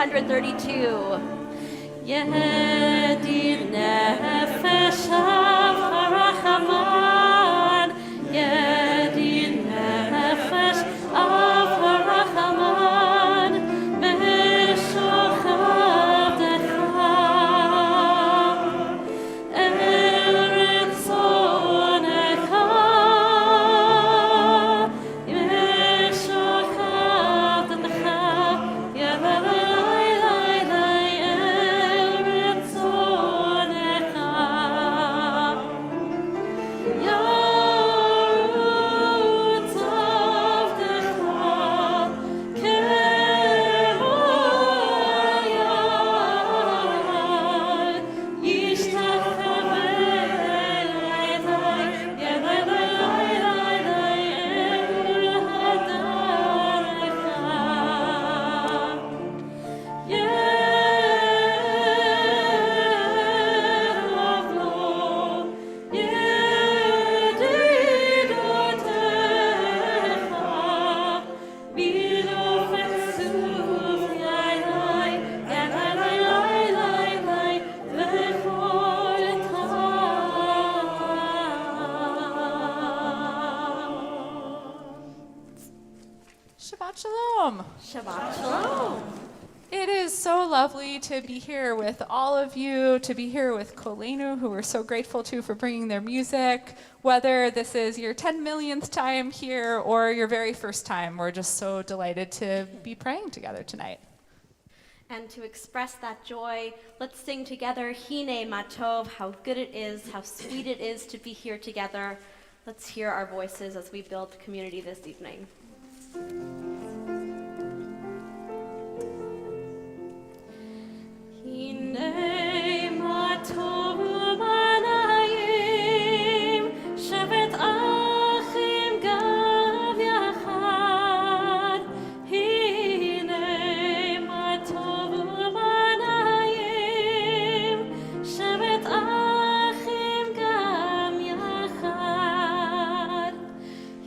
132. Yehdi nefesh av-harachaman, Yehdi nefesh av-harachaman, meshochav decha, el ritzonecha, meshochav decha, Shabbat Shalom. Shabbat Shalom. It is so lovely to be here with all of you, to be here with Kolenu, who we're so grateful to for bringing their music. Whether this is your 10 millionth time here or your very first time, we're just so delighted to be praying together tonight. And to express that joy, let's sing together, Hine Matov, how good it is, how sweet it is to be here together. Let's hear our voices as we build community this evening. Hinei matov u'manayim, shevet achim gav yachad. Hinei matov u'manayim, shevet achim gav yachad.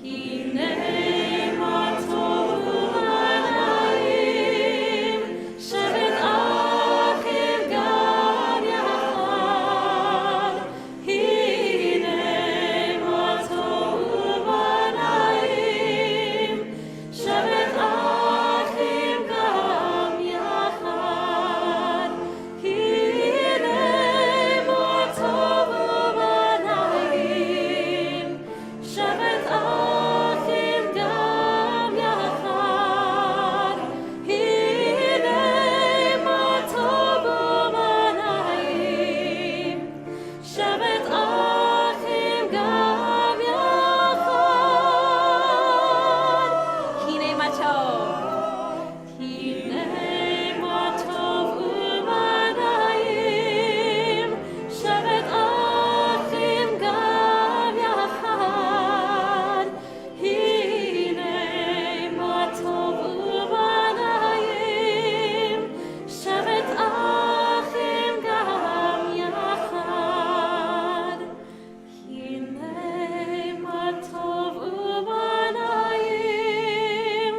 Hinei matov u'manayim, shevet achim gav yachad. Hinei matov u'manayim, shevet achim gav yachad. Hinei matov u'manayim, shevet achim gav yachad. Hinei matov u'manayim, shevet achim gav yachad. Hinei matov. Hinei matov u'manayim, shevet achim gav yachad. Hinei matov u'manayim, shevet achim gav yachad. Hinei matov u'manayim,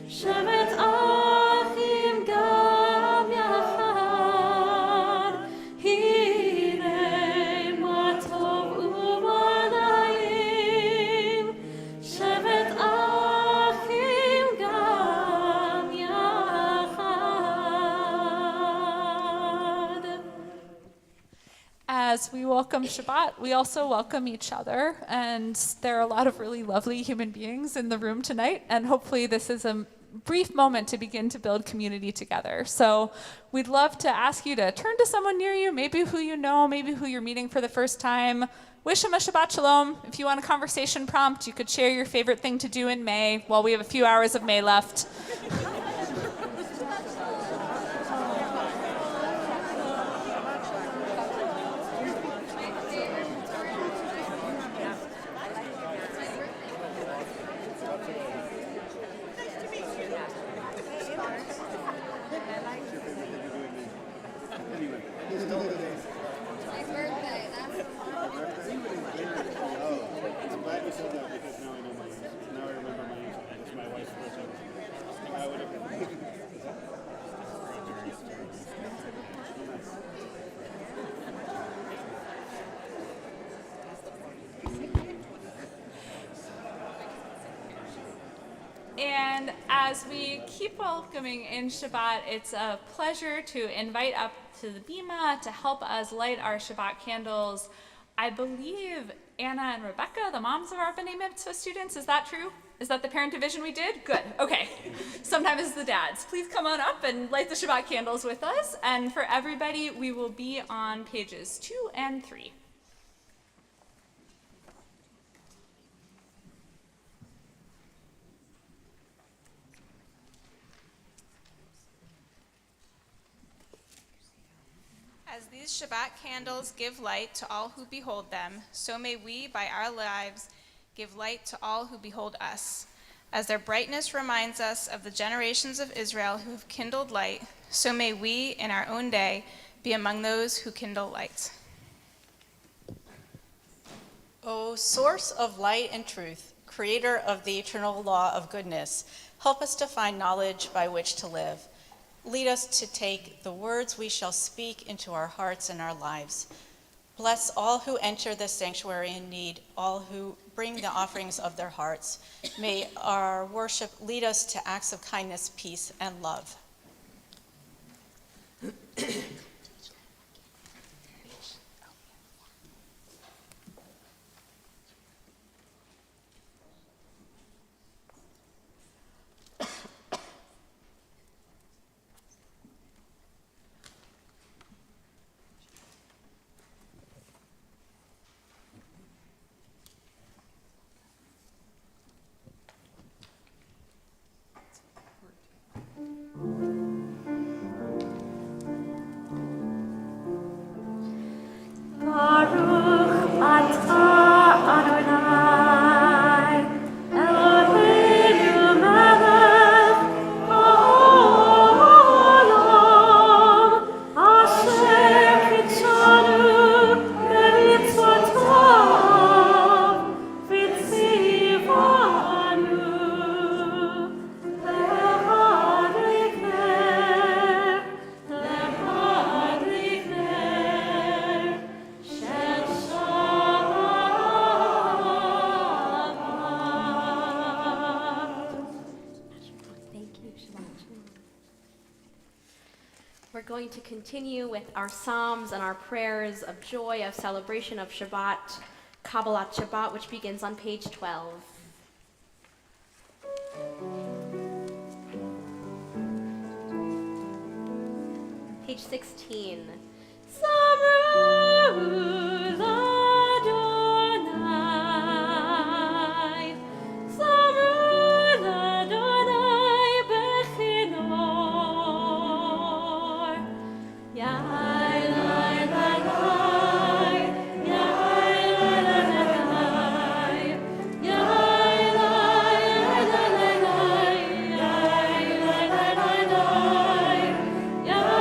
shevet achim gav yachad. Hinei matov u'manayim, shevet achim gav yachad. As we welcome Shabbat, we also welcome each other, and there are a lot of really lovely human beings in the room tonight, and hopefully this is a brief moment to begin to build community together. So we'd love to ask you to turn to someone near you, maybe who you know, maybe who you're meeting for the first time. Wish them a Shabbat Shalom. If you want a conversation prompt, you could share your favorite thing to do in May while we have a few hours of May left. I'm glad you said that because now I know now I remember my answer. It's my wife's birthday. I would And as we keep welcoming in Shabbat, it's a pleasure to invite up to the Bima to help us light our Shabbat candles. I believe Anna and Rebecca, the moms of our B'nai Mitzvah students, is that true? Is that the parent division we did? Good, okay. Sometimes it's the dads. Please come on up and light the Shabbat candles with us. And for everybody, we will be on pages 2 and 3. As these Shabbat candles give light to all who behold them, so may we, by our lives, give light to all who behold us. As their brightness reminds us of the generations of Israel who have kindled light, so may we, in our own day, be among those who kindle light. O source of light and truth, creator of the eternal law of goodness, help us to find knowledge by which to live. Lead us to take the words we shall speak into our hearts and our lives. Bless all who enter this sanctuary in need, all who bring the offerings of their hearts. May our worship lead us to acts of kindness, peace, and love. We're going to continue with our psalms and our prayers of joy, of celebration of Shabbat, Kabbalat Shabbat, which begins on page 12. Page 16. Samru l'Adonai, Samru l'Adonai bechinor, Yai lai lai lai, Yai lai lai lai, Yai lai lai lai lai, Yai lai lai lai lai, Yai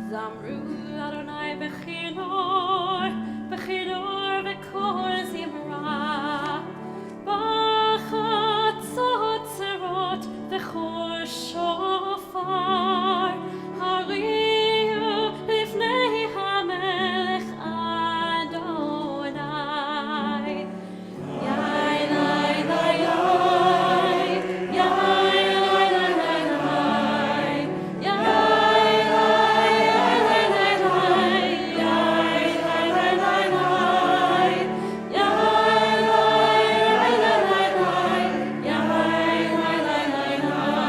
Zamru Adonai bechinor, bechinor v'kol zimra, b'chatzot zerot v'chor shofar, hariu lifnei hamelech Adonai. Yai lai lai lai, Yai lai lai lai lai, Yai lai lai lai lai, Yai lai lai lai lai, Yai lai lai lai lai, Yai lai lai lai lai.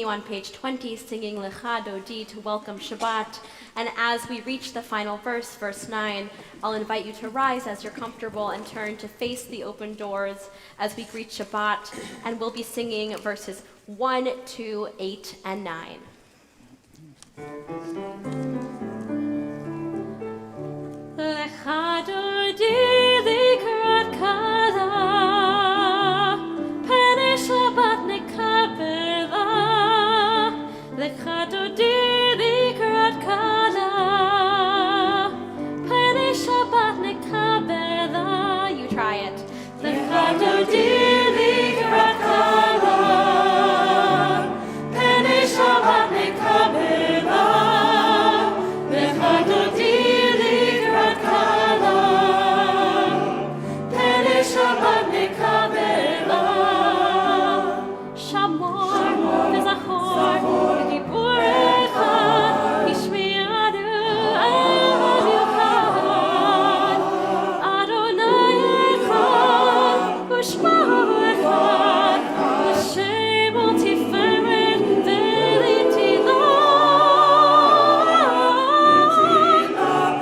continue on page 20, singing Lecha Dodi to welcome Shabbat. And as we reach the final verse, verse 9, I'll invite you to rise as you're comfortable and turn to face the open doors as we greet Shabbat. And we'll be singing verses 1, 2, 8, and 9. Lecha Dodi likrat kala, Penei Shabbat nekabela. Lecha Dodi likrat kala, Penei Shabbat nekabela. You try it. Lecha Dodi likrat kala, Penei Shabbat nekabela. Lecha Dodi likrat kala, Penei Shabbat nekabela. Shamor v'zachor v'diburecha yishme'anu el yuchad. Adonai echad u'shmo echad, L'shem u'tiferet v'litilo.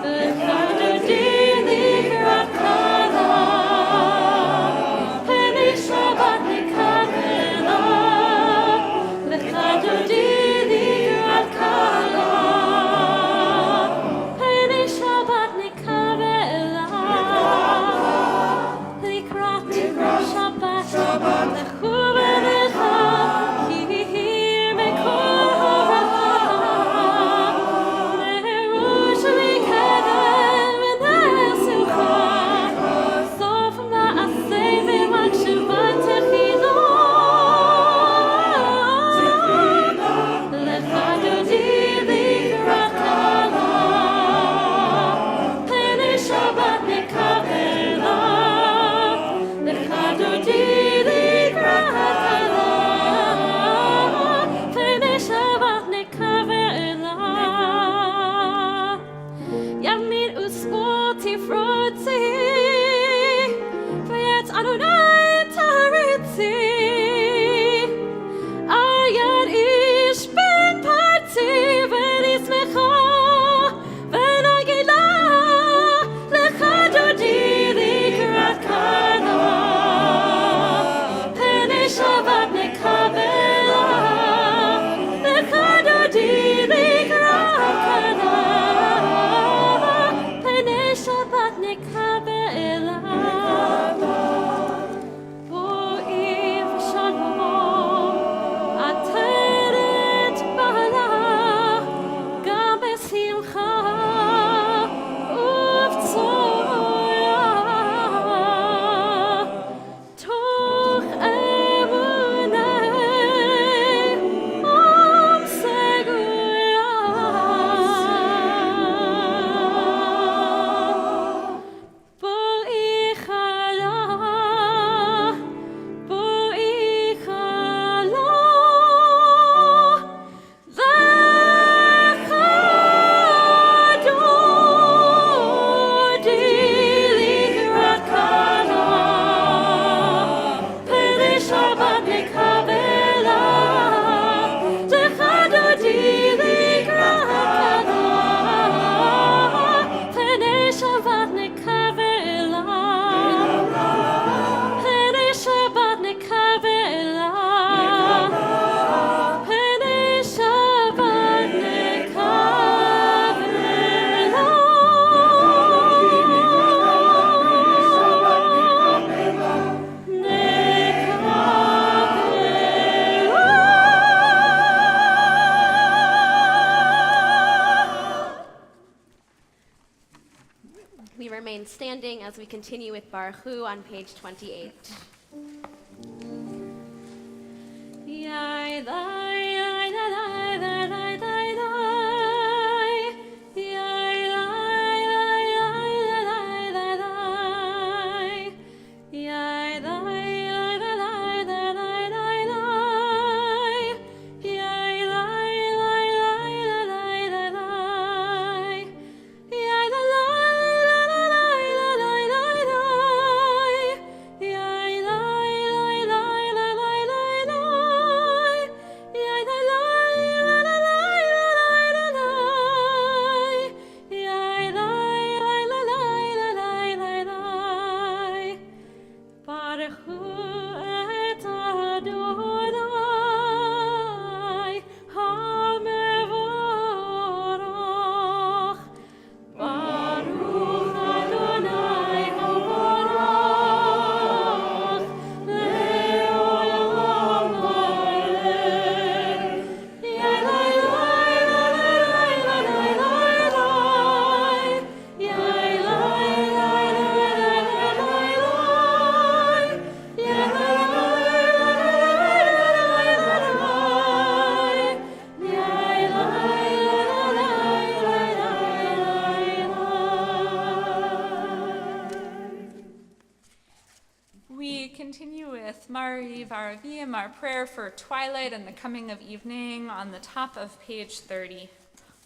Lecha Dodi likrat kala, Penei Shabbat nekabela. Lecha Dodi likrat kala, Penei Shabbat nekabela. Likrat Shabbat lechu v'lecha, ki mekol ha'bracha. Ne'erush v'kedem v'ne'esucha, sof ma'aseh v'makshavah techilo. Lecha Dodi likrat kala, Penei Shabbat nekabela. Lecha Dodi likrat kala, Penei Shabbat nekabela. Yamin u'smol tifrotzi, v'yetz Adonai taritzi. Ayad ish ben parti v'nismecha v'nagila. Lecha Dodi likrat kala, Penei Shabbat nekabela. Lecha Dodi likrat kala, Penei Shabbat nekabela. Bo'im v'shalom, עטרת בעלה, גם בשמחה ובצורה. תוך אמוני ומסגורה. בואי חלה, בואי חלה. Lecha Dodi likrat kala, Penei Shabbat nekabela. Lecha Dodi likrat kala, Penei Shabbat nekabela. Penei Shabbat nekabela. Penei Shabbat nekabela. We remain standing as we continue with Baruch Hu on page 28. Yai, lai, lai, lai, lai, lai, lai, lai, lai. Yai, lai, lai, lai, lai, lai, lai. Yai, lai, lai, lai, lai, lai, lai, lai. Yai, lai, lai, lai, lai, lai, lai. Yai, lai, lai, lai, lai, lai, lai. Yai, lai, lai, lai, lai, lai, lai. Mari Varavim, our prayer for twilight and the coming of evening, on the top of page 30.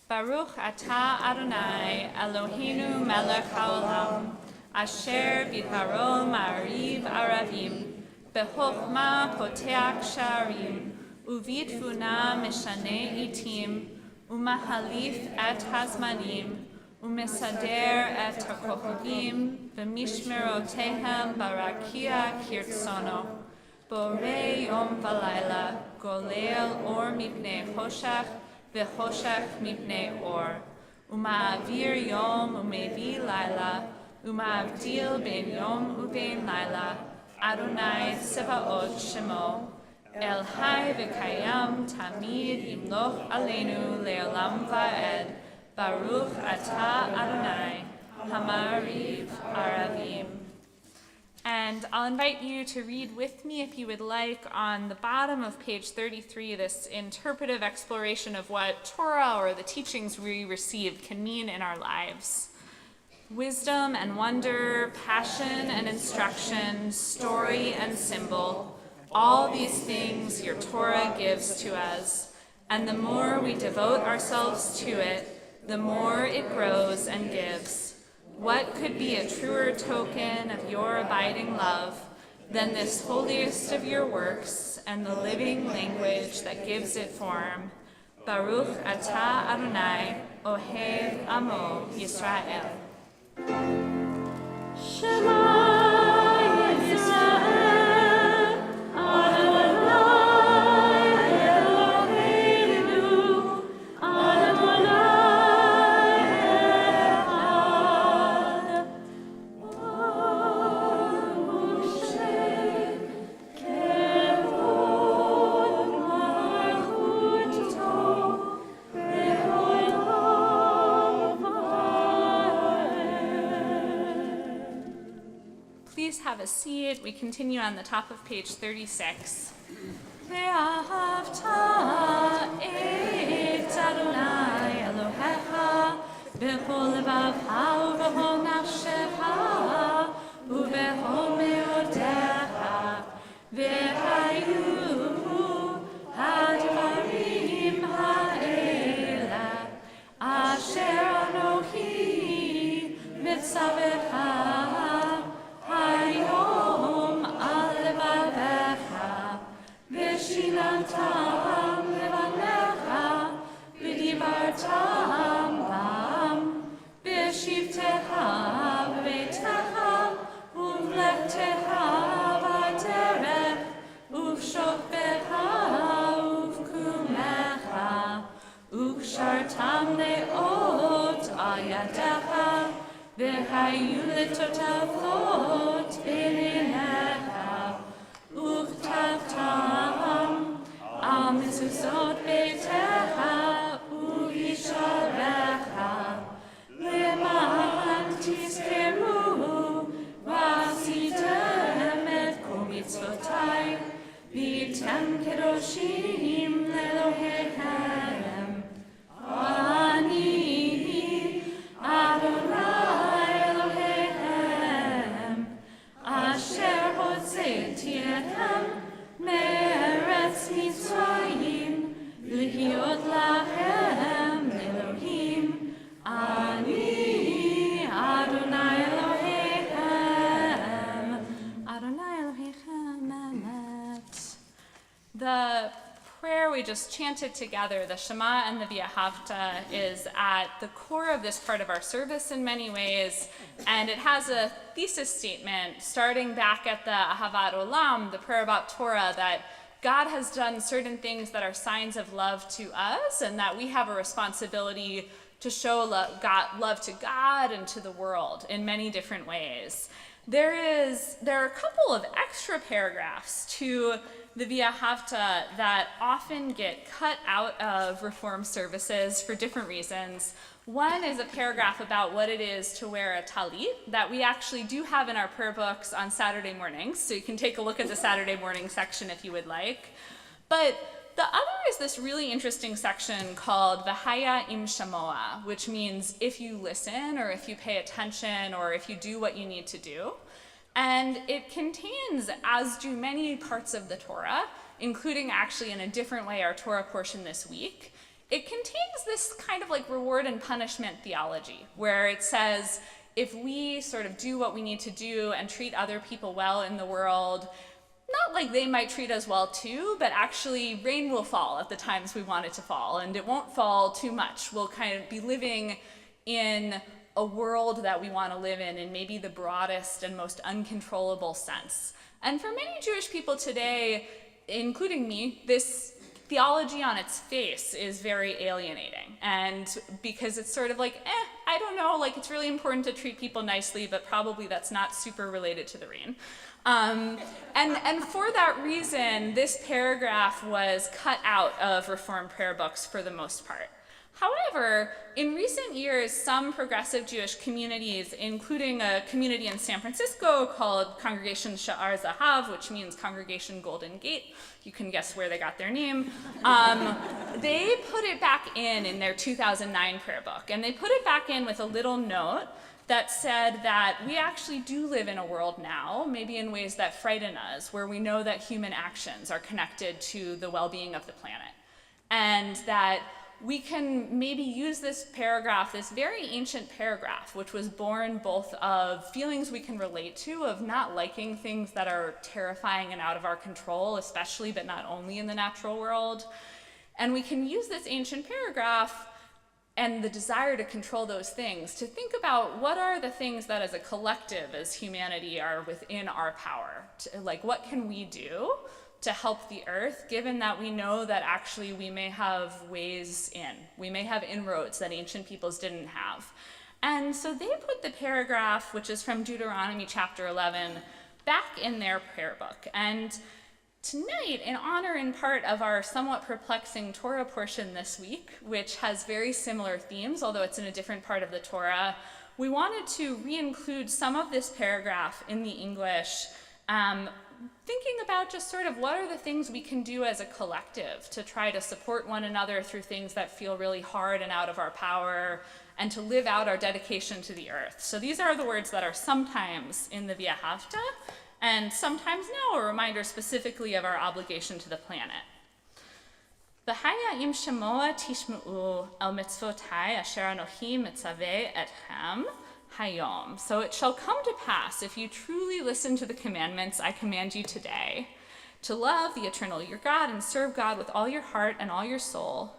Baruch atah Adonai, Eloheinu melech haolam, asher bidbaro ma'ariv aravim, bechokhmah poteach sha'arim, uvitvuna mishane itim, umahalif et hazmanim, umesader et hakochovim, b'mishmerotehem barakia kirtsono, borei yom v'layla, golel or mipnei choshech, v'choshech mipnei or, uma'avir yom umevi layla, uma'avdil ben yom uben layla, Adonai Sevaot Shemo, El Hai v'kayam tamid imloch aleinu le'olam va'ed, Baruch atah Adonai, Hamariv Aravim. And I'll invite you to read with me, if you would like, on the bottom of page 33, this interpretive exploration of what Torah, or the teachings we receive, can mean in our lives. Wisdom and wonder, passion and instruction, story and symbol, all these things your Torah gives to us. And the more we devote ourselves to it, the more it grows and gives. What could be a truer token of your abiding love than this holiest of your works and the living language that gives it form? Baruch atah Adonai, Ohev Amo Yisrael. Shema Yisrael, Adonai Eloheinu, Adonai Echad. Moshe kevod malchuto, Please have a seat. We continue on the top of page 36. Ve'ahavta et Adonai Elohecha b'chol levavcha u'b'chol nafshecha u'b'chol me'odecha ve'hayu hadvarim ha'ela asher Anochi mitzavecha Hayom alevavecha, v'shinantam levanecha, v'divartam bam, v'shivtecha v'beitecha, uv'lechtecha v'derech, uv'shokbecha uv'kumecha, uv'shartam le'ot al yadecha, V'hayu letotavot b'neinecha, uchtavtam al mezuzot beitecha u'yisharecha, leman tizkeru v'asitem et kol mitzvotai, v'yitem kedoshim le'Elohechem. Ani Adonai Elohechem, asher hotzeiti etchem me'eretz Mitzrayim, l'hiot lachem Elohim. Ani Adonai Elohechem, Adonai Elohechem emet. The prayer we just chanted together, the Shema and the V'ahavta, is at the core of this part of our service in many ways, and it has a thesis statement starting back at the Ahavat Olam, the prayer about Torah, that God has done certain things that are signs of love to us, and that we have a responsibility to show love to God and to the world in many different ways. There are a couple of extra paragraphs to the V'ahavta that often get cut out of Reform services for different reasons. One is a paragraph about what it is to wear a talit that we actually do have in our prayer books on Saturday mornings, so you can take a look at the Saturday morning section if you would like. But the other is this really interesting section called V'haya im shamoa, which means if you listen or if you pay attention or if you do what you need to do. And it contains, as do many parts of the Torah, including actually in a different way our Torah portion this week, it contains this kind of like reward and punishment theology, where it says if we sort of do what we need to do and treat other people well in the world, not like they might treat us well too, but actually rain will fall at the times we want it to fall, and it won't fall too much. We'll kind of be living in a world that we want to live in maybe the broadest and most uncontrollable sense. And for many Jewish people today, including me, this theology on its face is very alienating. And because it's sort of like, I don't know, like it's really important to treat people nicely, but probably that's not super related to the rain. And for that reason, this paragraph was cut out of Reform prayer books for the most part. However, in recent years, some progressive Jewish communities, including a community in San Francisco called Congregation Sha'ar Zahav, which means Congregation Golden Gate, you can guess where they got their name, they put it back in their 2009 prayer book. And they put it back in with a little note that said that we actually do live in a world now, maybe in ways that frighten us, where we know that human actions are connected to the well-being of the planet. And that we can maybe use this paragraph, this very ancient paragraph, which was born both of feelings we can relate to, of not liking things that are terrifying and out of our control, especially, but not only in the natural world. And we can use this ancient paragraph and the desire to control those things to think about what are the things that as a collective, as humanity, are within our power. Like, what can we do to help the earth, given that we know that actually we may have ways in. We may have inroads that ancient peoples didn't have. And so they put the paragraph, which is from Deuteronomy chapter 11, back in their prayer book. And tonight, in honor in part of our somewhat perplexing Torah portion this week, which has very similar themes, although it's in a different part of the Torah, we wanted to re-include some of this paragraph in the English, thinking about just sort of what are the things we can do as a collective to try to support one another through things that feel really hard and out of our power, and to live out our dedication to the earth. So these are the words that are sometimes in the V'ahavta, and sometimes now a reminder specifically of our obligation to the planet. V'haya im shemoa tishma'u el mitzvotai asher anochi mitzaveh etchem hayom. So it shall come to pass, if you truly listen to the commandments I command you today, to love the eternal your God and serve God with all your heart and all your soul,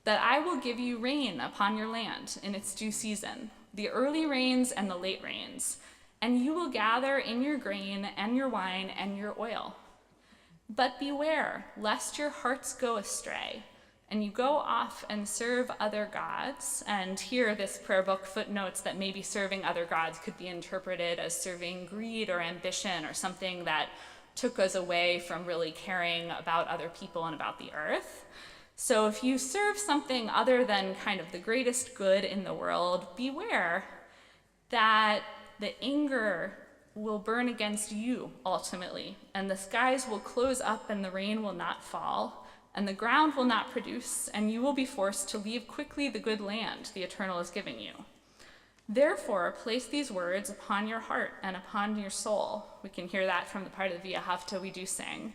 that I will give you rain upon your land in its due season, the early rains and the late rains, and you will gather in your grain and your wine and your oil. But beware, lest your hearts go astray, and you go off and serve other gods. And here this prayer book footnotes that maybe serving other gods could be interpreted as serving greed or ambition or something that took us away from really caring about other people and about the earth. So if you serve something other than kind of the greatest good in the world, beware that the anger will burn against you ultimately, and the skies will close up and the rain will not fall, and the ground will not produce, and you will be forced to leave quickly the good land the Eternal is giving you. Therefore, place these words upon your heart and upon your soul. We can hear that from the part of the V'ahavta we do sing.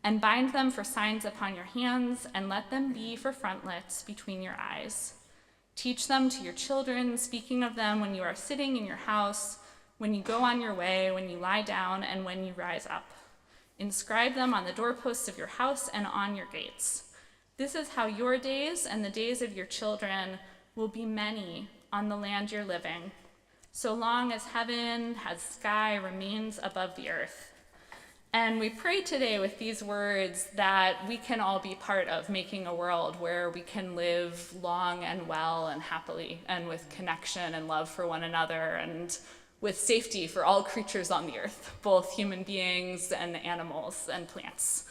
And bind them for signs upon your hands, and let them be for frontlets between your eyes. Teach them to your children, speaking of them when you are sitting in your house, when you go on your way, when you lie down, and when you rise up. Inscribe them on the doorposts of your house and on your gates. This is how your days and the days of your children will be many on the land you're living, so long as heaven, as sky remains above the earth. And we pray today with these words that we can all be part of making a world where we can live long and well and happily, and with connection and love for one another, and with safety for all creatures on the earth, both human beings and animals and plants.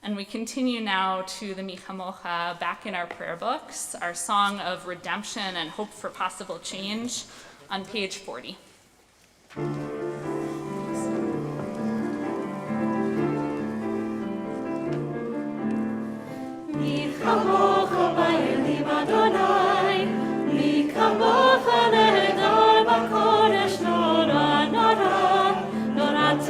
And we continue now to the Michamocha back in our prayer books, our song of redemption and hope for possible change on page 40. Michamocha ba'elim Adonai, Michamocha nehedar b'kodesh nora nora, nora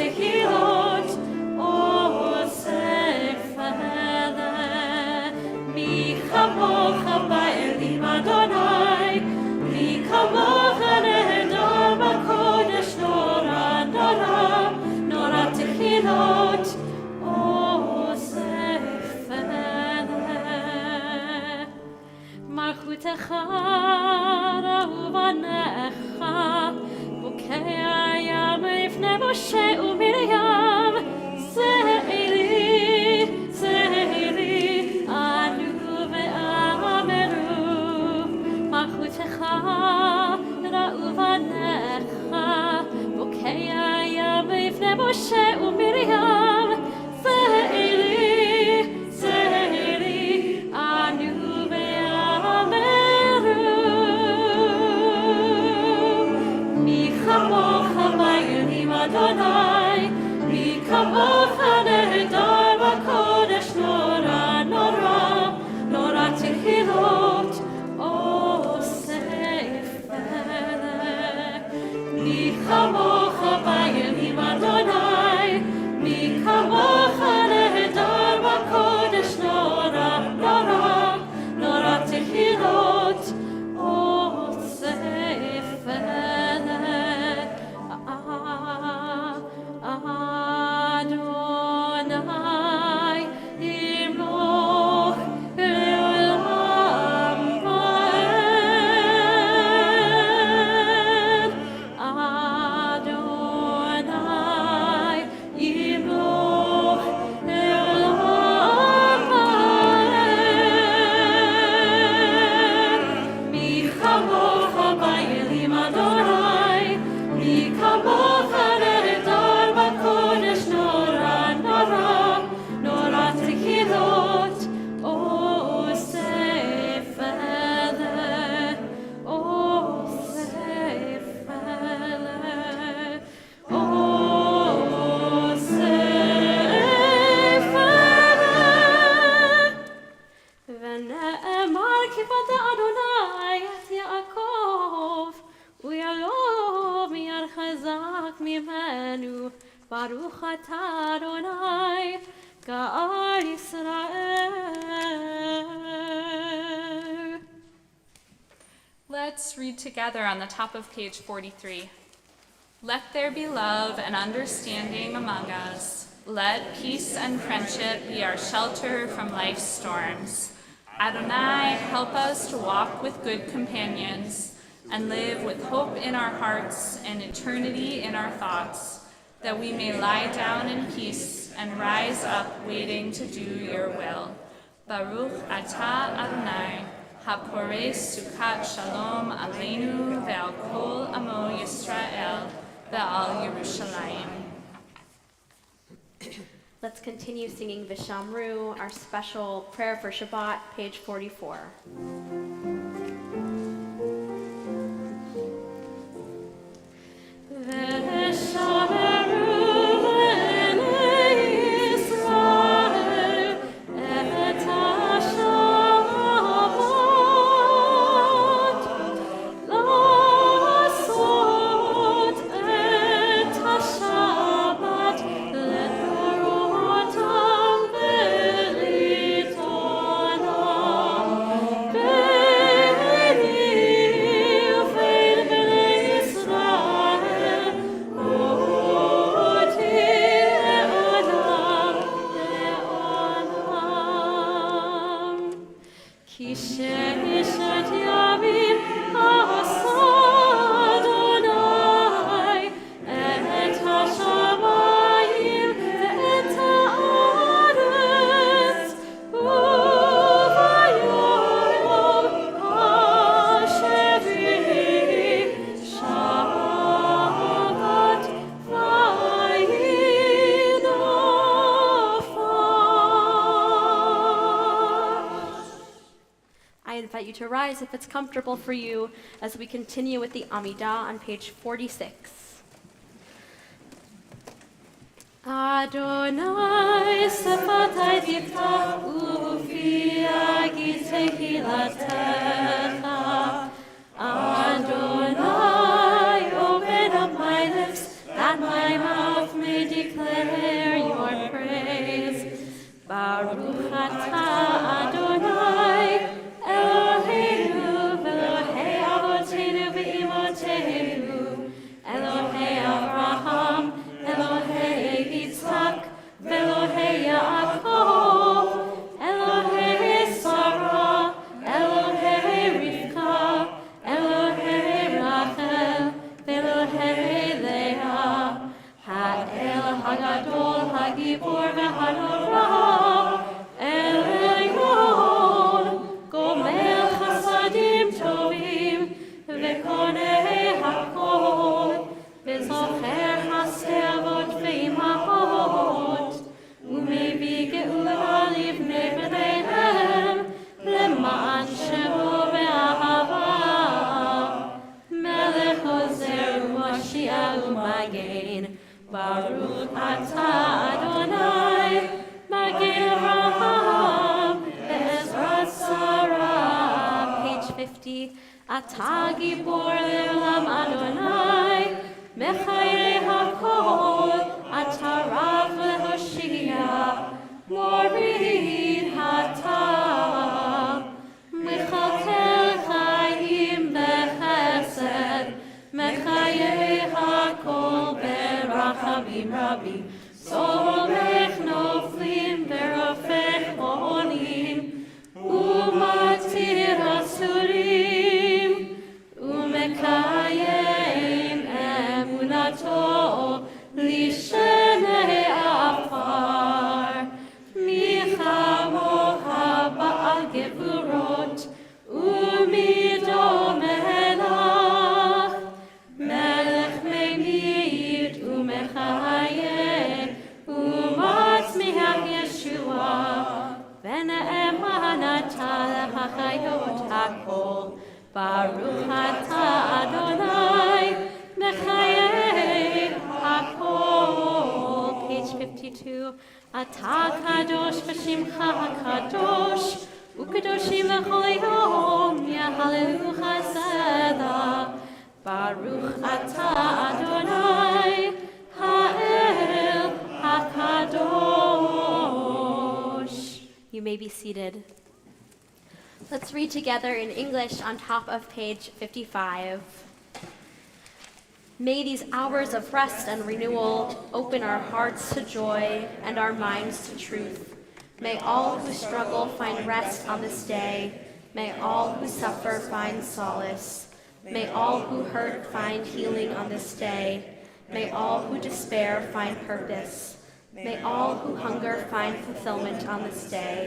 ובניך, בוקי הים לפני משה ומרים, צאלי, צאלי, עלו ואמרו, מלכותך ראו בניך, בוקי הים לפני משה ומרים, צאלי, צאלי, עלו ואמרו, מי כמוך באלים אדוני, מי כמוך נהדר בקודש, נורא נורא נורא תהילות עושה פלא. מי כמוך באלים אדוני, מי כמוך נהדר בקודש, נורא נורא נורא תהילות עושה פלא. אדוני ימלוך לעולם ועד. אדוני ימלוך לעולם ועד. מי כמוך באלים אדוני, מי כמוך נהדר בקודש, נורא נורא נורא תהילות עושה פלא, עושה פלא, עושה פלא. ונאמר כיבדת אדוני את יעקב, ויעלוב מיד חזק ממנו, ברוך אתה אדוני גאל ישראל. Let's read together on the top of page 43. Let there be love and understanding among us. Let peace and friendship be our shelter from life's storms. Adonai, help us to walk with good companions and live with hope in our hearts and eternity in our thoughts, that we may lie down in peace and rise up waiting to do your will. Baruch atah Adonai, hapores sukat shalom aleinu ve'al kol amo Yisrael ve'al Yerushalayim. Let's continue singing Vishamru, our special prayer for Shabbat, page 44. You to rise if it's comfortable for you as we continue with the Amidah on page 46. Adonai sefatai tiftach ufi agid tehilatecha. Adonai, open up my lips that my mouth may declare your praise. Baruch atah Adonai Eloheinu v'Elohei avoteinu v'imotenu, Elohei Avraham, Elohei Yitzhak, v'Elohei Yaakov, Elohei Sarah, Elohei אתה גיבור לעולם אדוני, מחיי הכל, אתה רב להושיע, מוריד אתה, מכלכל חיים בחסד, מחיי הכל ברחמים רבים, סומך נופלים ורופא חונים, ומתיר אסורים, ומקיים אמונתו לשני עפר, מי כמוך בעל גבורות, ומי דומה לך, מלך ממית ומחיה, ומצמיח ישועה, ונאמן אתה לחיות הכל, ברוך אתה אדוני, מחיי הכל. Page 52. אתה קדוש ושמך הקדוש, וקדושים לכל יום, יהללו חסדה. ברוך אתה אדוני, האל הקדוש. You may be seated. Let's read together in English on top of page 55. May these hours of rest and renewal open our hearts to joy and our minds to truth. May all who struggle find rest on this day. May all who suffer find solace. May all who hurt find healing on this day. May all who despair find purpose. May all who hunger find fulfillment on this day.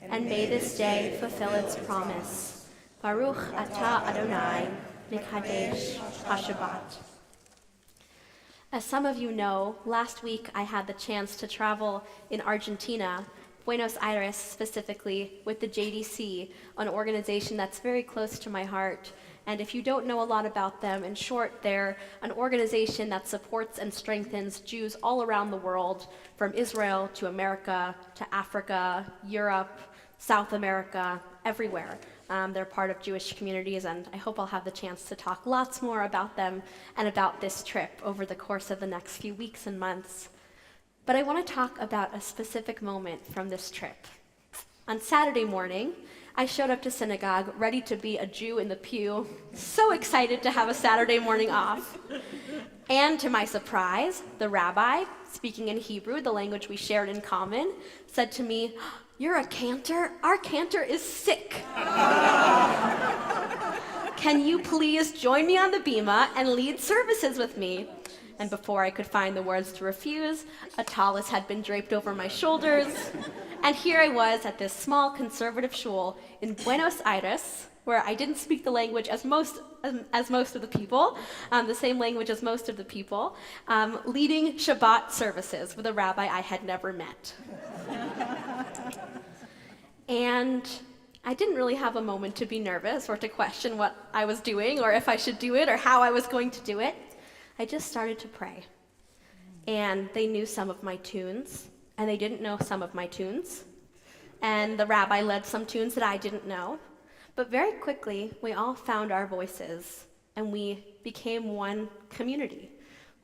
And may this day fulfill its promise. Baruch atah Adonai, Mikadesh HaShabbat. As some of you know, last week I had the chance to travel in Argentina, Buenos Aires specifically, with the JDC, an organization that's very close to my heart. And if you don't know a lot about them, in short, they're an organization that supports and strengthens Jews all around the world, from Israel to America to Africa, Europe, South America, everywhere. They're part of Jewish communities, and I hope I'll have the chance to talk lots more about them and about this trip over the course of the next few weeks and months. But I want to talk about a specific moment from this trip. On Saturday morning, I showed up to synagogue ready to be a Jew in the pew, so excited to have a Saturday morning off. And to my surprise, the rabbi, speaking in Hebrew, the language we shared in common, said to me, "You're a cantor? Our cantor is sick. Can you please join me on the bima and lead services with me?" And before I could find the words to refuse, a tallis had been draped over my shoulders. And here I was at this small conservative shul in Buenos Aires, where I didn't speak the language as most of the people, the same language as most of the people, leading Shabbat services with a rabbi I had never met. And I didn't really have a moment to be nervous or to question what I was doing or if I should do it or how I was going to do it. I just started to pray. And they knew some of my tunes, and they didn't know some of my tunes. And the rabbi led some tunes that I didn't know. But very quickly, we all found our voices, and we became one community,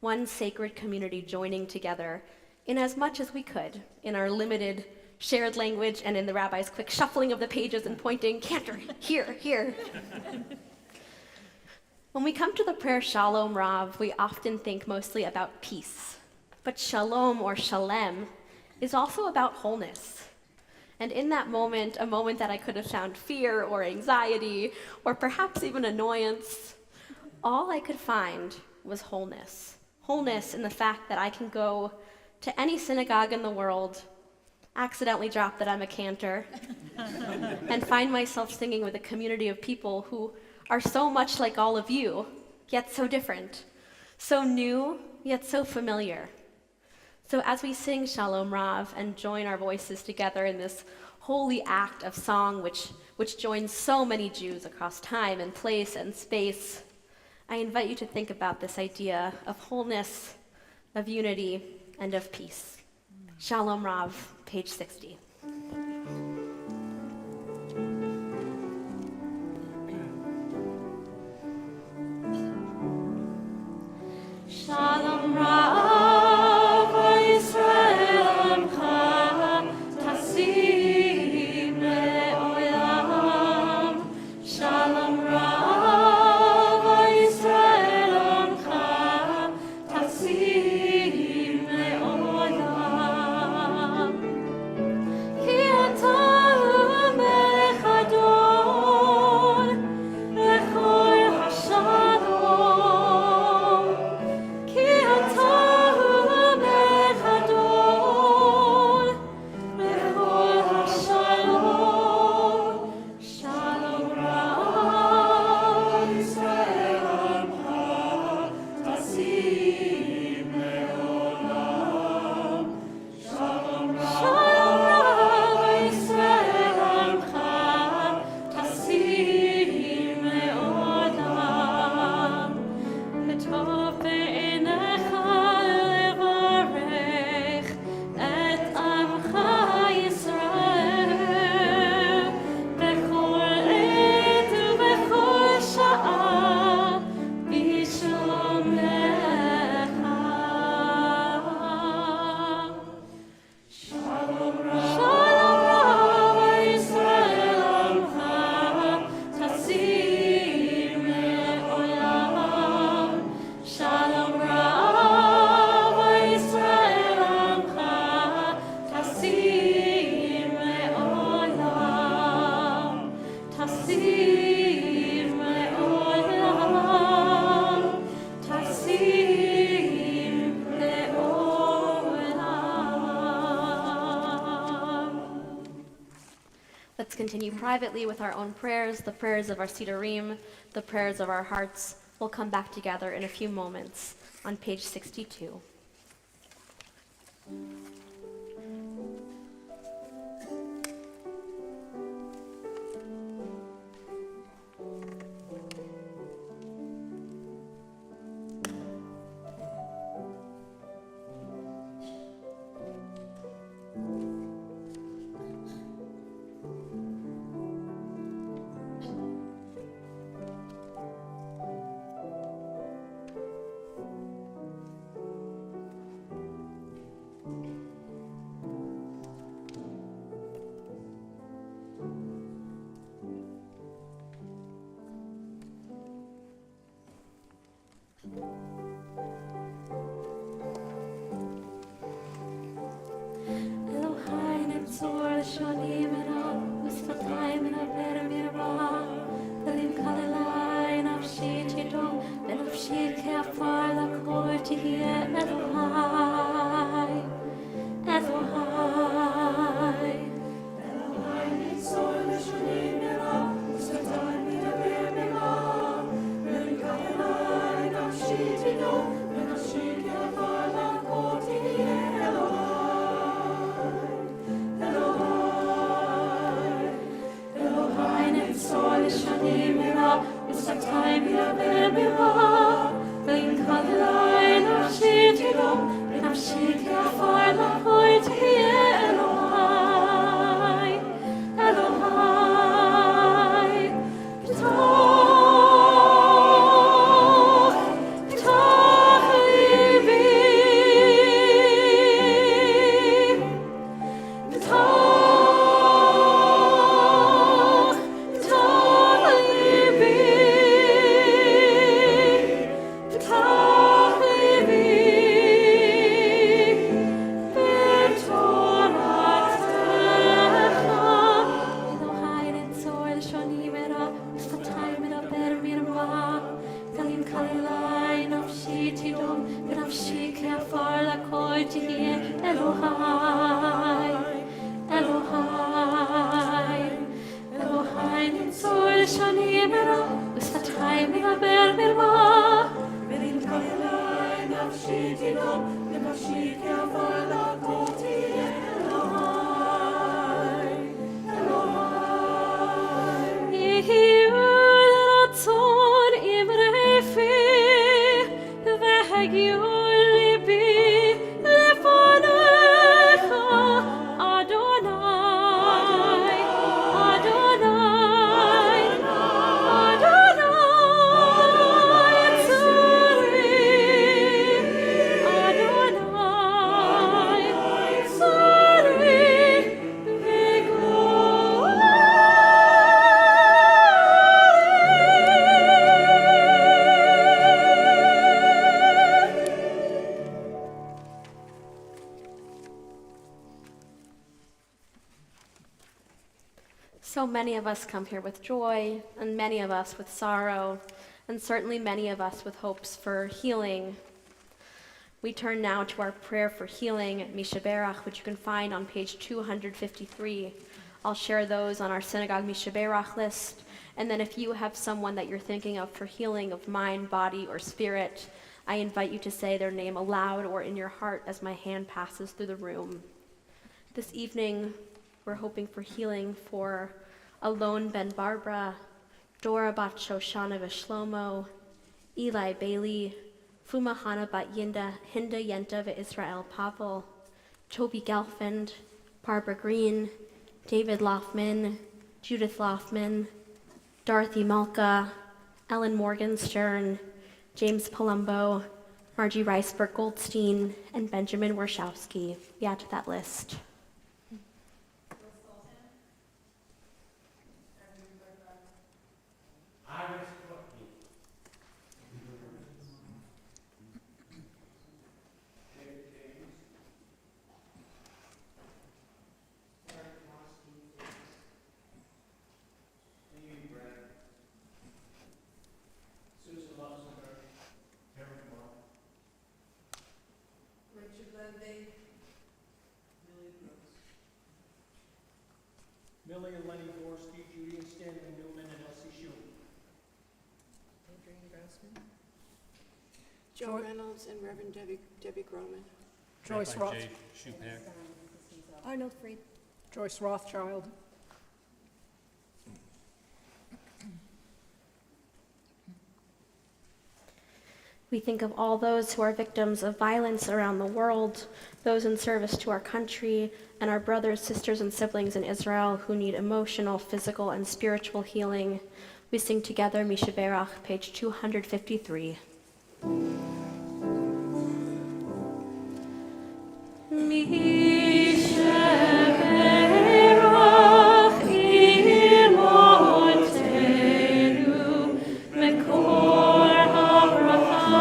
one sacred community joining together in as much as we could in our limited shared language and in the rabbi's quick shuffling of the pages and pointing, "Cantor, here, here." When we come to the prayer Shalom Rav, we often think mostly about peace. But shalom or shalem is also about wholeness. And in that moment, a moment that I could have found fear or anxiety or perhaps even annoyance, all I could find was wholeness. Wholeness in the fact that I can go to any synagogue in the world, accidentally drop that I'm a cantor, and find myself singing with a community of people who are so much like all of you, yet so different, so new, yet so familiar. So as we sing Shalom Rav and join our voices together in this holy act of song which joins so many Jews across time and place and space, I invite you to think about this idea of wholeness, of unity, and of peace. Shalom Rav, page 60. continue privately with our own prayers, the prayers of our Sidurim, the prayers of our hearts. We'll come back together in a few moments on page 62. So many of us come here with joy, and many of us with sorrow, and certainly many of us with hopes for healing. We turn now to our prayer for healing, Mishaberach, which you can find on page 253. I'll share those on our synagogue Mishaberach list, and then if you have someone that you're thinking of for healing of mind, body, or spirit, I invite you to say their name aloud or in your heart as my hand passes through the room. This evening, we're hoping for healing for Alon ben Barbara, Dora bat Shoshana v'Shlomo, Eli Bailey, Fumahana bat Hinda Yenta v'Israel Pavel, Toby Gelfand, Barbara Green, David Loffman, Judith Loffman, Dorothy Malka, Ellen Morgenstern, James Palumbo, Margie Reisberg Goldstein, and Benjamin Warshawski. We add to that list. Joe Reynolds and Reverend Debbie Groman. Joyce Rabbi Roth, Jay Shupak. Arnold Freed. Joyce Rothschild. We think of all those who are victims of violence around the world, those in service to our country, and our brothers, sisters, and siblings in Israel who need emotional, physical, and spiritual healing. We sing together Mi Sheberach, page 253. Mi sheberach imotenu mekor habracha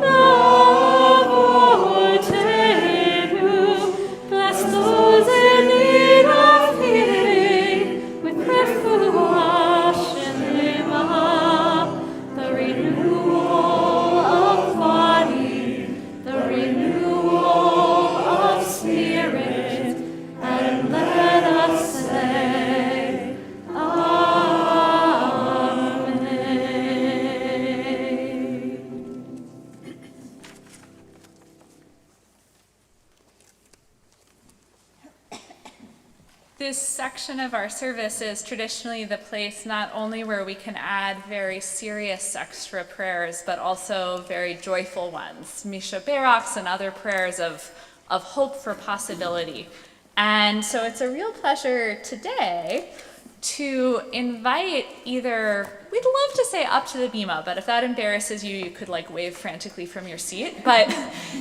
lavotenu. Bless those in need of healing with refuah shlema, the renewal of body, the renewal of spirit, and let us say, Amen. This section of our service is traditionally the place not only where we can add very serious extra prayers, but also very joyful ones, Misha Berachs and other prayers of hope for possibility. And so it's a real pleasure today to invite either, we'd love to say up to the bima, but if that embarrasses you, you could like wave frantically from your seat. But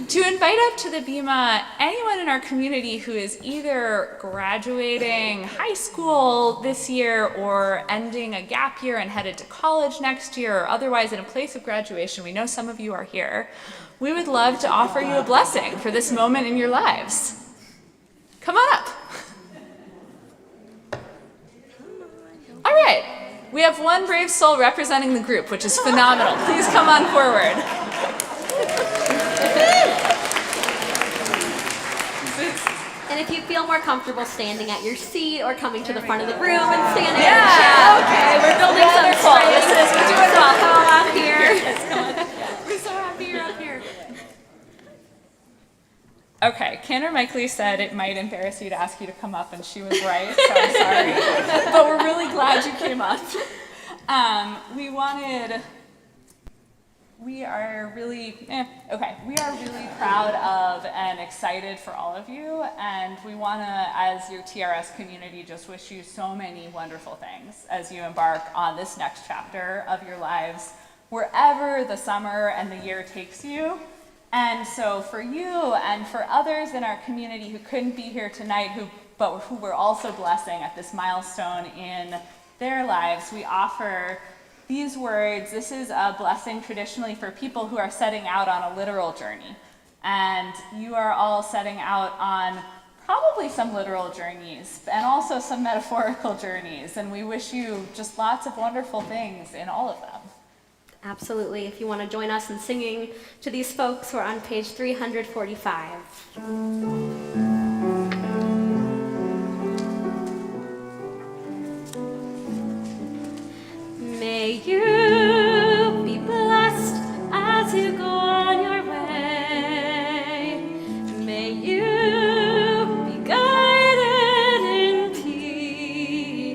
to invite up to the bima anyone in our community who is either graduating high school this year or ending a gap year and headed to college next year, or otherwise in a place of graduation. We know some of you are here. We would love to offer you a blessing for this moment in your lives. Come on up. All right, we have one brave soul representing the group, which is phenomenal. Please come on forward. And if you feel more comfortable standing at your seat or coming to the front of the room and standing in the chair, okay, we're building some space. We're doing well. Come on up here. We're so happy you're up here. Okay, Cantor Mikely said it might embarrass you to ask you to come up, and she was right, so I'm sorry. But we're really glad you came up. We are really proud of and excited for all of you, and we want to, as your TRS community, just wish you so many wonderful things as you embark on this next chapter of your lives, wherever the summer and the year takes you. And so for you and for others in our community who couldn't be here tonight, but who we're also blessing at this milestone in their lives, we offer these words. This is a blessing traditionally for people who are setting out on a literal journey. And you are all setting out on probably some literal journeys and also some metaphorical journeys. And we wish you just lots of wonderful things in all of them. Absolutely. If you want to join us in singing to these folks, we're on page 345. May you be blessed as you go on your way. May you be guided in peace.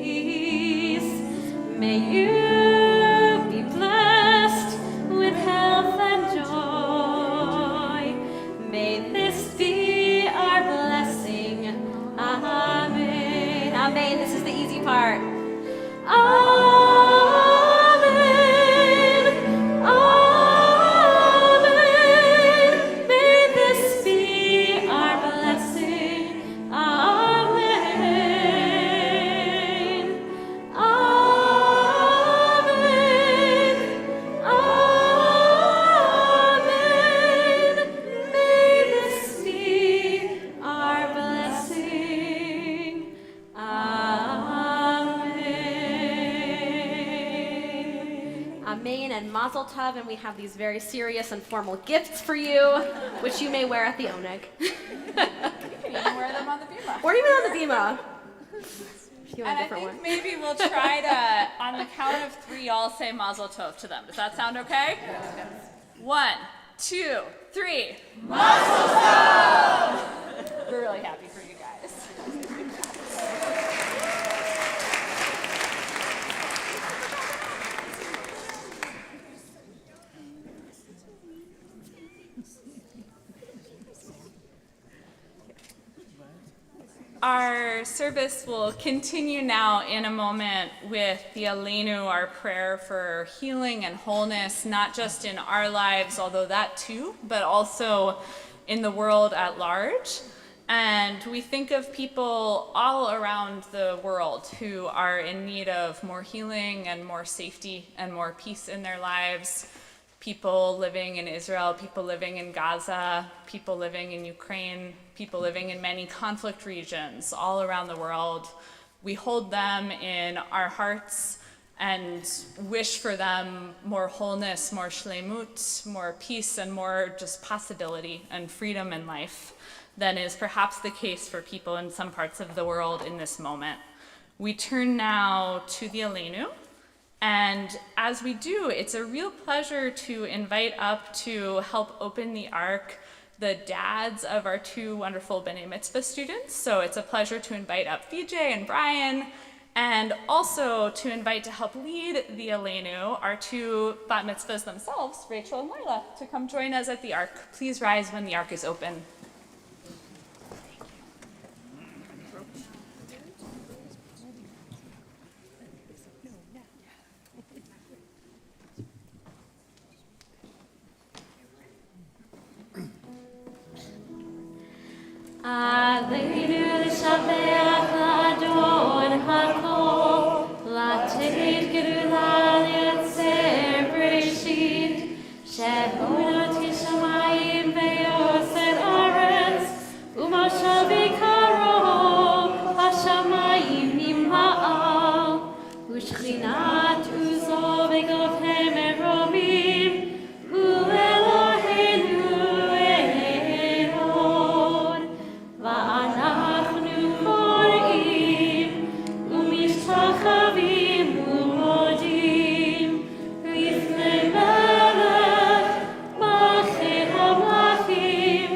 May you be blessed with health and joy. May this be our blessing. Amen. Amen. This is the easy part. Amen. Amen. May this be our blessing. Amen. Amen. Amen. May this be our blessing. Amen and Mazel Tov, and we have these very serious and formal gifts for you, which you may wear at the oneg. You can even wear them on the bima. Or even on the bima. You And want a I different think one? maybe we'll try to, on the count of 3, all say Mazel Tov to them. Does that sound okay? 1, 2, 3. Mazel Tov! We're really happy for you guys. Our service will continue now in a moment with the Aleinu, our prayer for healing and wholeness, not just in our lives, although that too, but also in the world at large. And we think of people all around the world who are in need of more healing and more safety and more peace in their lives. People living in Israel, people living in Gaza, people living in Ukraine, people living in many conflict regions all around the world. We hold them in our hearts and wish for them more wholeness, more shlemut, more peace, and more just possibility and freedom in life than is perhaps the case for people in some parts of the world in this moment. We turn now to the Aleinu. And as we do, it's a real pleasure to invite up to help open the Ark the dads of our 2 wonderful B'nai Mitzvah students. So it's a pleasure to invite up VJ and Brian, and also to invite to help lead the Aleinu our 2 Bat Mitzvahs themselves, Rachel and Lila, to come join us at the Ark. Please rise when the Ark is open. Aleinu l'shabeach l'adon hakol, l'ateit gerula l'yotzer breshit, shebunot kishamayim ve'yoser aretz, u'moshav ikaro hashamayim nimha'al, u'shchinat uzo v'govhem meromim, hu Eloheinu Elon. ואנחנו קוראים ומשתחווים ומודים לפני מלך מלכי המלכים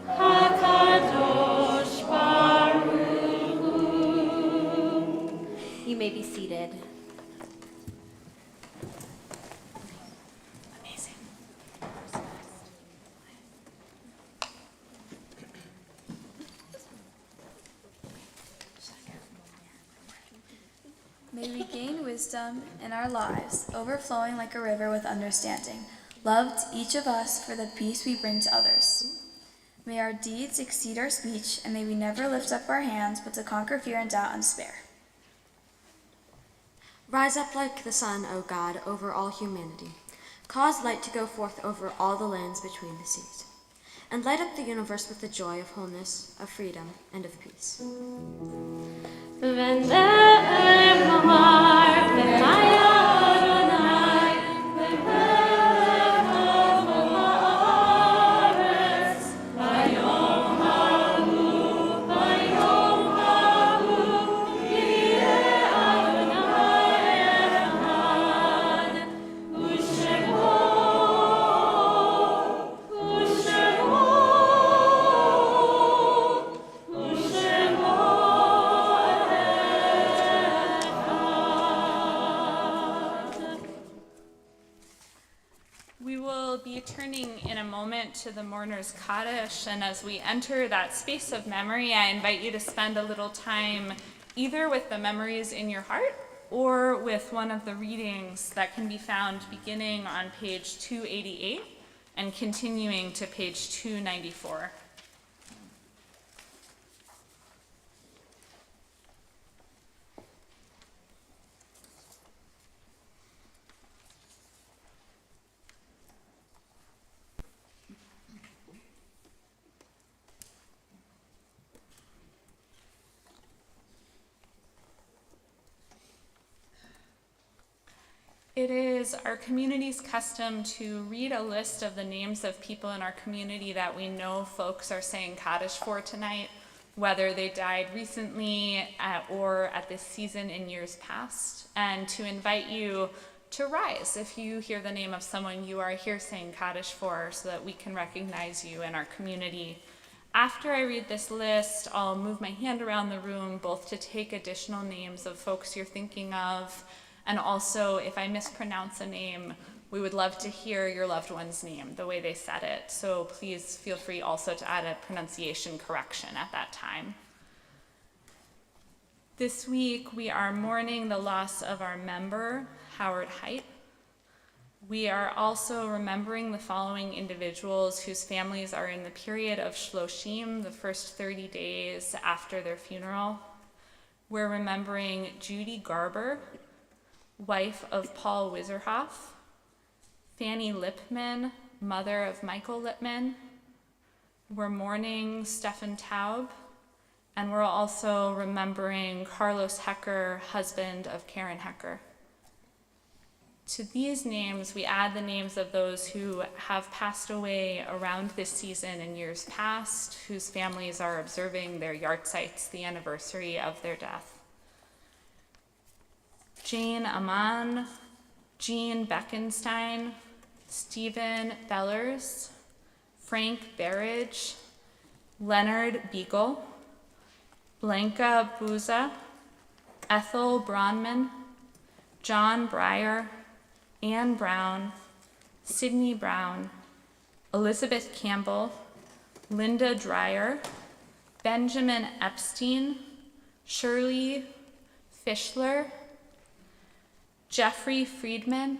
הקדוש ברוך הוא. You may be seated. May we gain wisdom in our lives, overflowing like a river with understanding, love to each of us for the peace we bring to others. May our deeds exceed our speech, and may we never lift up our hands, but to conquer fear and doubt and despair. Rise up like the sun, O God, over all humanity. Cause light to go forth over all the lands between the seas. And light up the universe with the joy of wholeness, of freedom, and of peace. ונאמר והיה אדוני במלך טוב הארץ ביום ההוא יהיה אדוני אחד ושמו We will be turning in a moment to the mourner's Kaddish, and as we enter that space of memory, I invite you to spend a little time either with the memories in your heart or with one of the readings that can be found beginning on page 288 and continuing to page 294. It is our community's custom to read a list of the names of people in our community that we know folks are saying Kaddish for tonight. whether they died recently or at this season in years past, and to invite you to rise if you hear the name of someone you are here saying Kaddish for, so that we can recognize you in our community. After I read this list, I'll move my hand around the room, both to take additional names of folks you're thinking of, and also if I mispronounce a name, we would love to hear your loved one's name, the way they said it. So please feel free also to add a pronunciation correction at that time. This week, we are mourning the loss of our member, Howard Height. We are also remembering the following individuals whose families are in the period of Shloshim, the first 30 days after their funeral. We're remembering Judy Garber, wife of Paul Wizerhoff, Fanny Lipman, mother of Michael Lipman. We're mourning Stefan Taub, and we're also remembering Carlos Hecker, husband of Karen Hecker. To these names, we add the names of those who have passed away around this season in years past, whose families are observing their yartzites, the anniversary of their death. Jane Aman, Jean Beckenstein, Stephen Bellers, Frank Berridge, Leonard Beagle, Blanca Buza, Ethel Bronman, John Breyer, Anne Brown, Sidney Brown, Elizabeth Campbell, Linda Dreyer, Benjamin Epstein, Shirley Fischler, Jeffrey Friedman,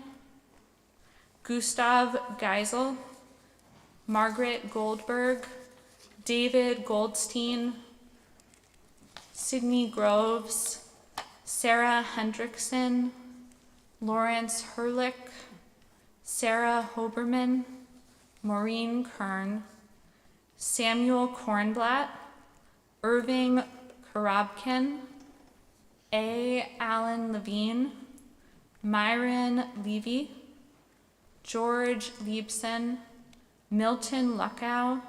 Gustav Geisel, Margaret Goldberg, David Goldstein, Sidney Groves, Sarah Hendrickson, Lawrence Herlick, Sarah Hoberman, Maureen Kern, Samuel Kornblatt, Irving Karabkin, A. Allen Levine, Myron Levy, George Liebson, Milton Luckow,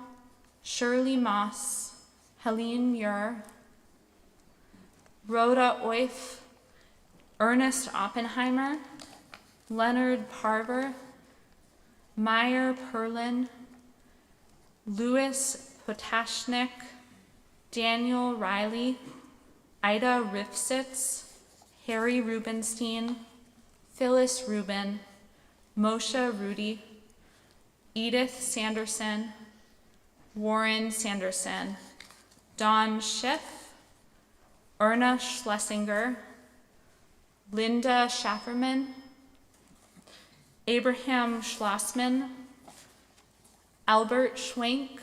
Shirley Moss, Helene Muir, Rhoda Oif, Ernest Oppenheimer, Leonard Parver, Meyer Perlin, Louis Potashnik, Daniel Riley, Ida Rifsitz, Harry Rubenstein, Phyllis Rubin, Moshe Rudy, Edith Sanderson, Warren Sanderson, Don Schiff, Erna Schlesinger, Linda Schafferman, Abraham Schlossman, Albert Schwenk,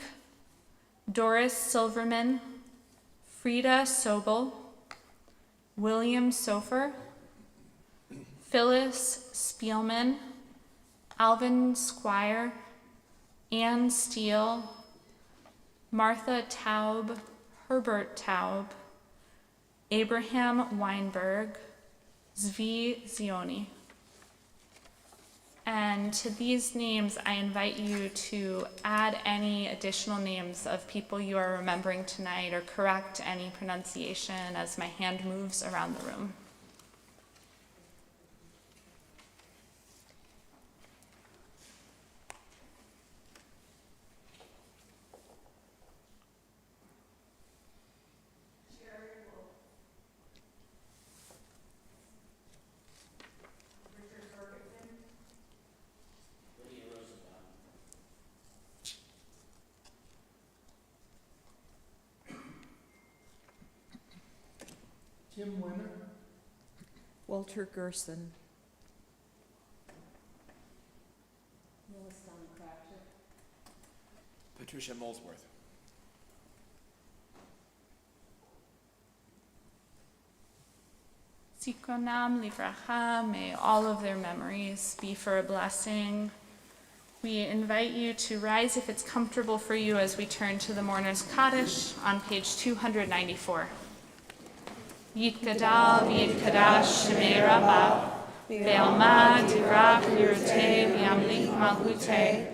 Doris Silverman, Frida Sobel, William Sofer, Phyllis Spielman, Alvin Squire, Anne Steele, Martha Taub, Herbert Taub, Abraham Weinberg, Zvi Zioni. And to these names, I invite you to add any additional names of people you are remembering tonight, or correct any pronunciation as my hand moves around the room. Jim Wenner, Walter Gerson. Patricia Molesworth. Zikronam livracha, may all of their memories be for a blessing. We invite you to rise if it's comfortable for you as we turn to the Mourner's Kaddish on page 294. Yitgadal v'yitkadash shemei Rabbah, ve'alma divra pirutei v'yamlik malhutei,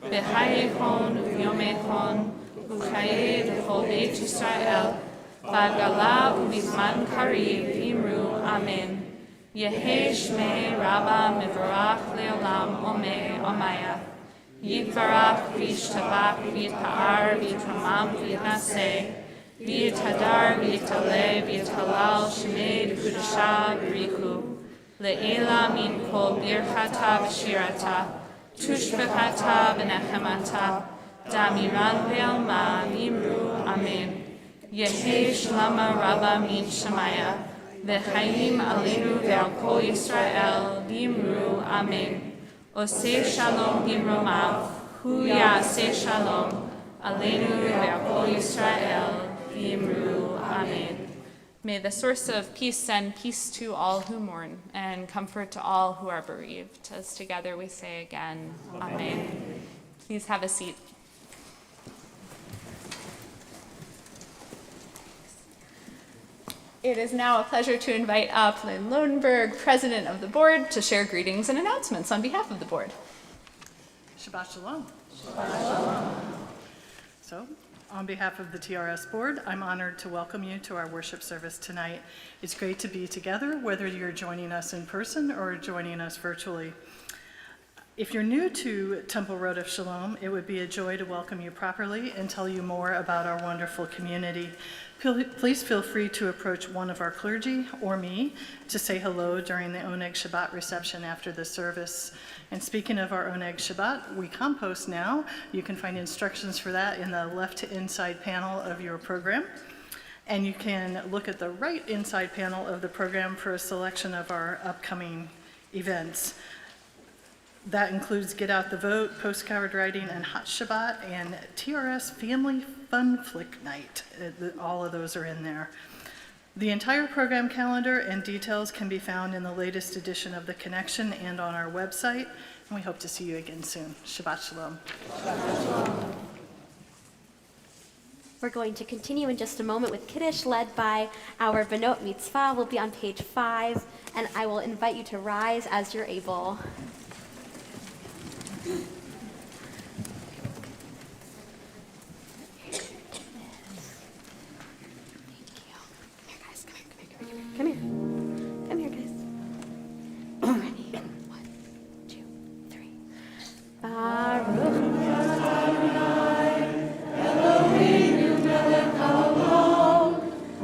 v'hayechon v'yomechon, וחיי לכל בית ישראל, בהגלה ובזמן קריב אמרו אמן. יהי שמי רבה מבורך לעולם עומי עמיה. יתברך וישתבח ויתפאר ויתרומם ויתנשא, ויתהדר ויתעלה ויתהלל שמי לקודשה בריחו. לעילה מן כל ברכתה ושירתה, תושבחתה ונחמתה, דמירן בעלמה ואמרו אמן. יהי שלמה רבה מן שמיה, וחיים עלינו ועל כל ישראל ואמרו אמן. עושה שלום במרומיו, הוא יעשה שלום עלינו ועל כל ישראל ואמרו amen. May the source of peace send peace to all who mourn and comfort to all who are bereaved. As together we say again, amen. Please have a seat. It is now a pleasure to invite up Lynn Lodenberg, President of the Board, to share greetings and announcements on behalf of the Board. Shabbat Shalom. Shabbat Shalom. So, on behalf of the TRS Board, I'm honored to welcome you to our worship service tonight. It's great to be together, whether you're joining us in person or joining us virtually. If you're new to Temple Road of Shalom, it would be a joy to welcome you properly and tell you more about our wonderful community. Please feel free to approach one of our clergy or me to say hello during the Oneg Shabbat reception after the service. And speaking of our Oneg Shabbat, we compost now. You can find instructions for that in the left inside panel of your program. And you can look at the right inside panel of the program for a selection of our upcoming events. That includes Get Out the Vote, Postcard Writing, and Hot Shabbat, and TRS Family Fun Flick Night. All of those are in there. The entire program calendar and details can be found in the latest edition of The Connection and on our website, and we hope to see you again soon. Shabbat Shalom. Shabbat Shalom. We're going to continue in just a moment with Kiddush, led by our Benot Mitzvah. We'll be on page 5, and I will invite you to rise as you're able. Come here. Come here, guys. Ready? 1, 2, 3. Baruch Eloheinu melech haolam,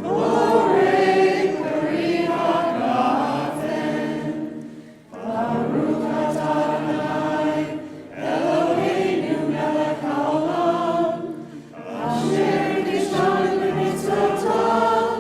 borei peri ha'gafen. Baruch Adonai, Eloheinu melech haolam, asher nishtan b'mitzvotav.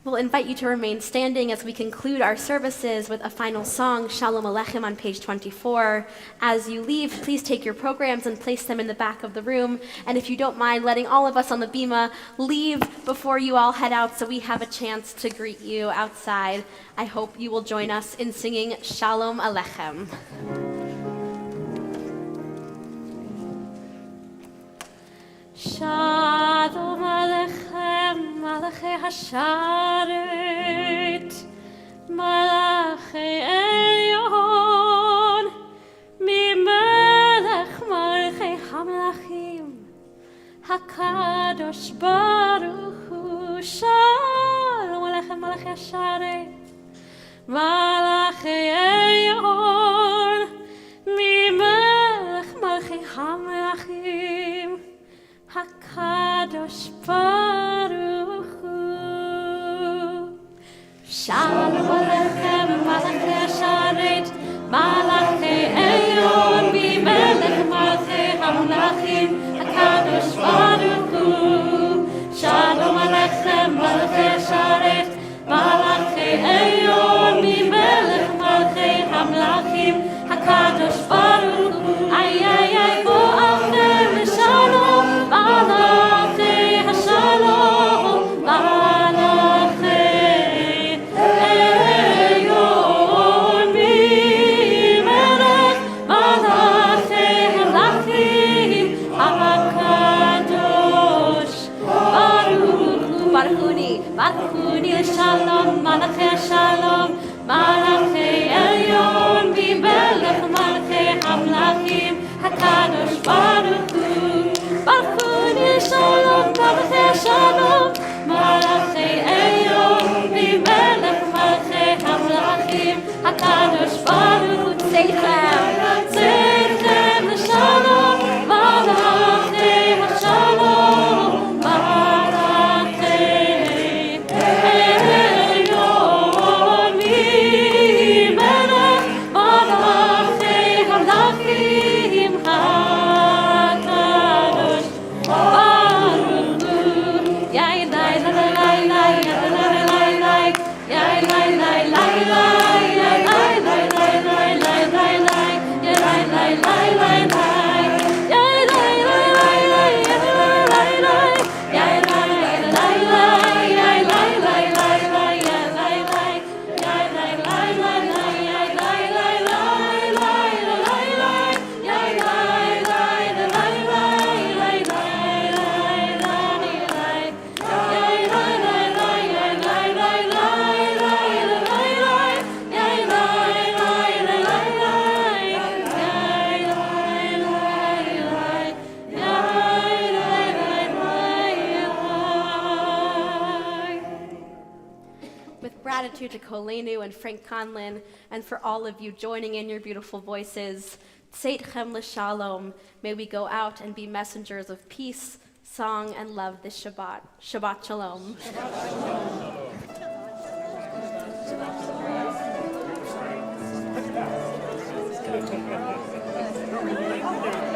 We'll invite you to remain standing as we conclude our services with a final song, Shalom Aleichem, on page 24. As you leave, please take your programs and place them in the back of the room. And if you don't mind letting all of us on the bima leave before you all head out so we have a chance to greet you outside, I hope you will join us in singing Shalom Aleichem. Shalom Alechem, Malachi Hasharet, Malachi Elyon, Mimelech Malachi Hamlachim, Hakadosh Baruch Hu, Shalom Alechem, Malachi Hasharet, Malachi Elyon, Mimelech Malachi Hamlachim, Hakadosh Baruch Hu. Shalom Alechem, Malachi Hasharet, Malachi Elyon, Mimelech Malachi Hamlachim, Hakadosh Baruch Hu. Shalom Alechem, Malachi Hasharet, Malachi Elyon, Mimelech Malachi Hamlachim, Hakadosh Baruch Hu. Ay ay ay, bo'achem shalom, Malachi Hashalom, Malachi Elyon, Mimelech Malachi Hamlachim, Hakadosh Baruch Hu. Baruchuni, Baruchuni Shalom, Malachi Shalom, Malachi Elyon, Mimelech Malachi Hamlachim, Hakadosh Baruch Hu. Baruchuni Shalom, Malachi Shalom, Malachi Elyon, Mimelech Malachi Hamlachim, Hakadosh Baruch Hu. Tzedchem Shalom, Malachi Shalom, Malachi Elyon, Mimelech Malachi Hamlachim, Hakadosh Baruch Hu. Yai lai lai lai lai, yai lai lai lai, yai lai lai lai lai, yai lai lai lai lai lai lai lai, yai lai lai lai lai lai, yai lai lai lai lai, yai lai lai lai, yai lai lai lai lai, yai lai lai lai lai, yai lai lai, yai lai lai lai lai, yai lai lai lai lai, yai lai lai lai lai, yai lai lai lai lai, yai lai with gratitude to Kolenu and Frank Conlin, and for all of you joining in your beautiful voices. Tzedchem l'shalom. May we go out and be messengers of peace, song, and love this Shabbat. Shabbat shalom. Shalom.